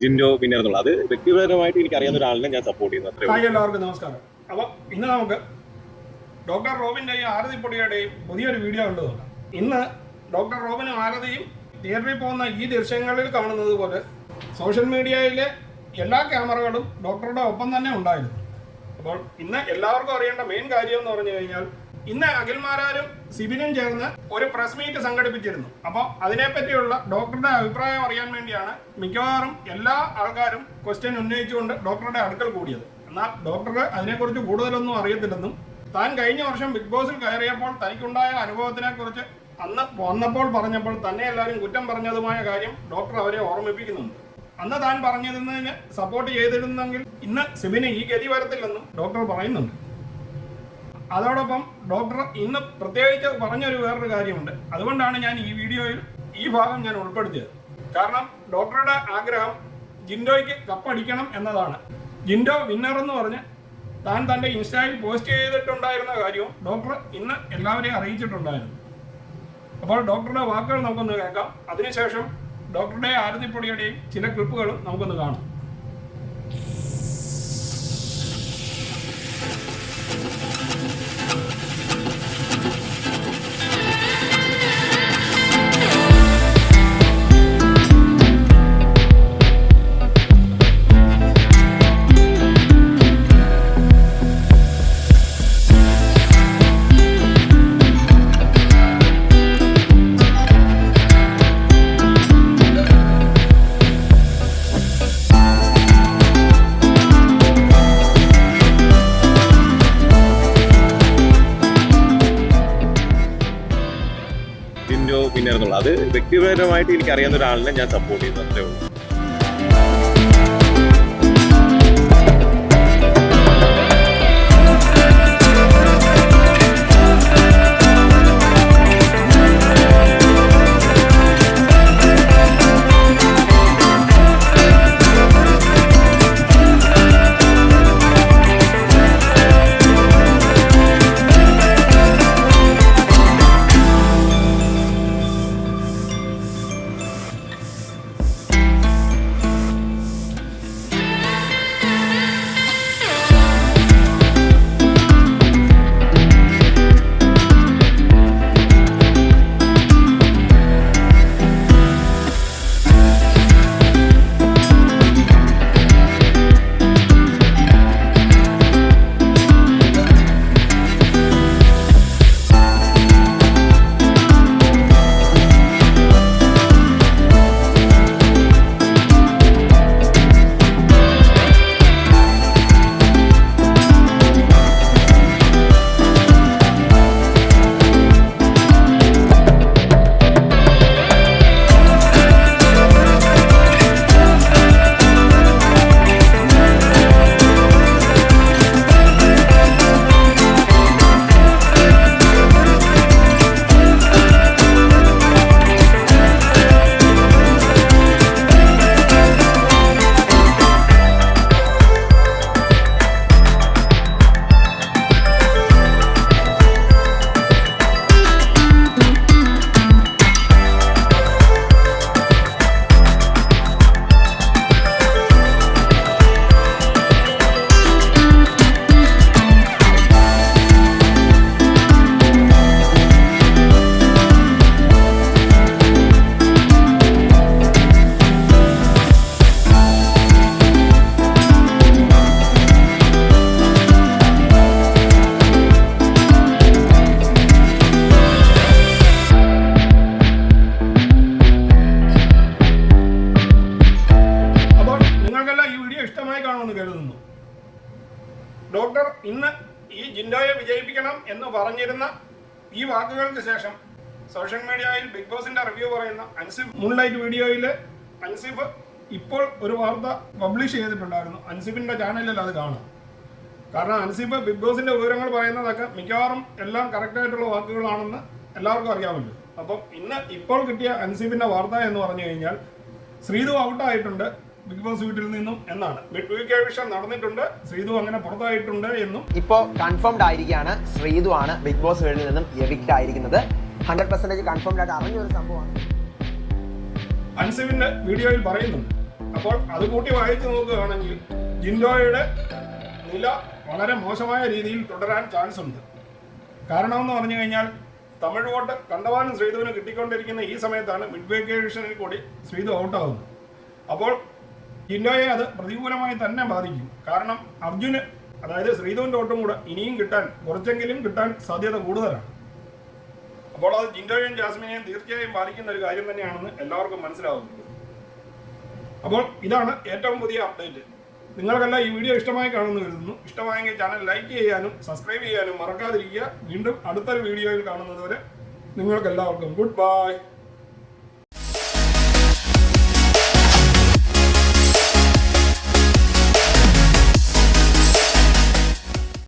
Jinto winner എന്നുള്ളത്. അത് വ്യക്തിപരമായിട്ട് എനിക്ക് അറിയാവുന്ന ഒരാളിനെ ഞാൻ സപ്പോർട്ട് ചെയ്യുന്നു. ഹായ്, എല്ലാവർക്കും നമസ്കാരം. അപ്പോൾ ഇന്ന് നമുക്ക് ഡോക്ടർ റോബിൻ്റെയും ആരതിപ്പൊടിയുടെയും പുതിയൊരു വീഡിയോ കണ്ടു നോക്കാം. ഇന്ന് ഡോക്ടർ റോബിനും ആരതിയും തിയേറ്ററിൽ പോകുന്ന ഈ ദൃശ്യങ്ങളിൽ കാണുന്നത് പോലെ സോഷ്യൽ മീഡിയയിലെ എല്ലാ ക്യാമറകളും ഡോക്ടറുടെ ഒപ്പം തന്നെ ഉണ്ടായിരുന്നു. അപ്പോൾ ഇന്ന് എല്ലാവർക്കും അറിയേണ്ട മെയിൻ കാര്യം എന്ന് പറഞ്ഞു കഴിഞ്ഞാൽ, ഇന്ന് അഖിൽമാരാരും സിബിനും ചേർന്ന് ഒരു പ്രസ് മീറ്റ് സംഘടിപ്പിച്ചിരുന്നു. അപ്പോൾ അതിനെപ്പറ്റിയുള്ള ഡോക്ടറുടെ അഭിപ്രായം അറിയാൻ വേണ്ടിയാണ് മിക്കവാറും എല്ലാ ആൾക്കാരും ക്വസ്റ്റ്യൻ ഉന്നയിച്ചുകൊണ്ട് ഡോക്ടറുടെ അടുക്കൽ കൂടിയത്. എന്നാൽ ഡോക്ടർക്ക് അതിനെക്കുറിച്ച് കൂടുതലൊന്നും അറിയത്തില്ലെന്നും താൻ കഴിഞ്ഞ വർഷം ബിഗ് ബോസിൽ കയറിയപ്പോൾ തനിക്കുണ്ടായ അനുഭവത്തിനെ കുറിച്ച് അന്ന് വന്നപ്പോൾ പറഞ്ഞപ്പോൾ തന്നെ എല്ലാവരും കുറ്റം പറഞ്ഞതുമായ കാര്യം ഡോക്ടർ അവരെ ഓർമ്മിപ്പിക്കുന്നുണ്ട്. അന്ന് താൻ പറഞ്ഞതിന് സപ്പോർട്ട് ചെയ്തിരുന്നെങ്കിൽ ഇന്ന് സിബിന് ഈ ഗതി വരത്തില്ലെന്നും ഡോക്ടർ പറയുന്നുണ്ട്. അതോടൊപ്പം ഡോക്ടർ ഇന്ന് പ്രത്യേകിച്ച് പറഞ്ഞൊരു വേറൊരു കാര്യമുണ്ട്. അതുകൊണ്ടാണ് ഞാൻ ഈ വീഡിയോയിൽ ഈ ഭാഗം ഞാൻ ഉൾപ്പെടുത്തിയത്. കാരണം ഡോക്ടറുടെ ആഗ്രഹം ജിൻഡോയ്ക്ക് കപ്പടിക്കണം എന്നതാണ്. ജിൻഡോ വിന്നർ എന്ന് പറഞ്ഞ് താൻ തൻ്റെ ഇൻസ്റ്റയിൽ പോസ്റ്റ് ചെയ്തിട്ടുണ്ടായിരുന്ന കാര്യവും ഡോക്ടർ ഇന്ന് എല്ലാവരെയും അറിയിച്ചിട്ടുണ്ടായിരുന്നു. അപ്പോൾ ഡോക്ടറുടെ വാക്കുകൾ നമുക്കൊന്ന് കേൾക്കാം. അതിനുശേഷം ഡോക്ടറുടെ ആരതിപ്പൊടിയുടെയും ചില ക്ലിപ്പുകളും നമുക്കൊന്ന് കാണാം. ജിൻഡോ വിന്നർ എന്നുള്ളത്. അത് വ്യക്തിപരമായിട്ട് എനിക്ക് അറിയാവുന്ന ഒരാളിനെ ഞാൻ സപ്പോർട്ട് ചെയ്യുന്നു. അത്രേ ഉള്ളൂ. കരുതുന്നു. ഡോക്ടർ ഇന്ന് ഈ ജിൻഡോയെ വിജയിപ്പിക്കണം എന്ന് പറഞ്ഞിരുന്ന ഈ വാക്കുകൾക്ക് ശേഷം സോഷ്യൽ മീഡിയയിൽ ബിഗ് ബോസിന്റെ റിവ്യൂ പറയുന്ന അൻസിഫ് മൂൺലൈറ്റ് വീഡിയോയിൽ അൻസിഫ് ഇപ്പോൾ ഒരു വാർത്ത പബ്ലിഷ് ചെയ്തിട്ടുണ്ടായിരുന്നു. അൻസിഫിന്റെ ചാനലിൽ അത് കാണാം. കാരണം അൻസിഫ് ബിഗ് ബോസിന്റെ വിവരങ്ങൾ പറയുന്നതൊക്കെ മിക്കവാറും എല്ലാം കറക്റ്റായിട്ടുള്ള വാക്കുകളാണെന്ന് എല്ലാവർക്കും അറിയാമല്ലോ. അപ്പം ഇന്ന് ഇപ്പോൾ കിട്ടിയ അൻസിഫിന്റെ വാർത്ത എന്ന് പറഞ്ഞു കഴിഞ്ഞാൽ ശ്രീതു ഔട്ടായിട്ടുണ്ട് ബിഗ് ബോസ് വീട്ടിൽ നിന്നും എന്നാണ്. വിഷയം നടന്നിട്ടുണ്ട്, ശ്രീതു അങ്ങനെ പുറത്തായിട്ടുണ്ട് എന്നും ഇപ്പോൾ കൺഫേംഡ് ആയിരിക്കുകയാണ്. ശ്രീതു ആണ് ബിഗ് ബോസ് വീട്ടിൽ നിന്നും എവിക്റ്റ് ആയിരിക്കുന്നത്. 100% കൺഫേംഡ് ആയിട്ട് അറിഞ്ഞൊരു സംഭവമാണ്. അൻസിഫിന്റെ വീഡിയോയിൽ പറയുന്നുണ്ട്. അപ്പോൾ അത് കൂട്ടി വായിച്ചു നോക്കുകയാണെങ്കിൽ ജിൻഡോയുടെ നില വളരെ മോശമായ രീതിയിൽ തുടരാൻ ചാൻസ് ഉണ്ട്. കാരണം എന്ന് പറഞ്ഞു കഴിഞ്ഞാൽ തമിഴ് വോട്ട് കണ്ടവാനും ശ്രീധുവിന് കിട്ടിക്കൊണ്ടിരിക്കുന്ന ഈ സമയത്താണ് മിഡ് വേക്കേഷനിൽ കൂടി ശ്രീധു ഔട്ടാവുന്നത്. അപ്പോൾ ജിൻഡോയെ അത് പ്രതികൂലമായി തന്നെ ബാധിക്കും. കാരണം അർജുന്, അതായത് ശ്രീധുവിൻ്റെ വോട്ടും കൂടെ ഇനിയും കിട്ടാൻ, കുറച്ചെങ്കിലും കിട്ടാൻ സാധ്യത കൂടുതലാണ്. അപ്പോൾ അത് ജിൻഡോയെയും ജാസ്മിനെയും തീർച്ചയായും ബാധിക്കുന്ന ഒരു കാര്യം തന്നെയാണെന്ന് എല്ലാവർക്കും മനസ്സിലാവുന്നുണ്ട്. അപ്പോൾ ഇതാണ് ഏറ്റവും പുതിയ അപ്ഡേറ്റ്. നിങ്ങൾക്കെല്ലാം ഈ വീഡിയോ ഇഷ്ടമായി കാണുന്നു കരുതുന്നു. ഇഷ്ടമായെങ്കിൽ ചാനൽ ലൈക്ക് ചെയ്യാനും സബ്സ്ക്രൈബ് ചെയ്യാനും മറക്കാതിരിക്കുക. വീണ്ടും അടുത്തൊരു വീഡിയോയിൽ കാണുന്നതുവരെ നിങ്ങൾക്കെല്ലാവർക്കും ഗുഡ് ബൈ.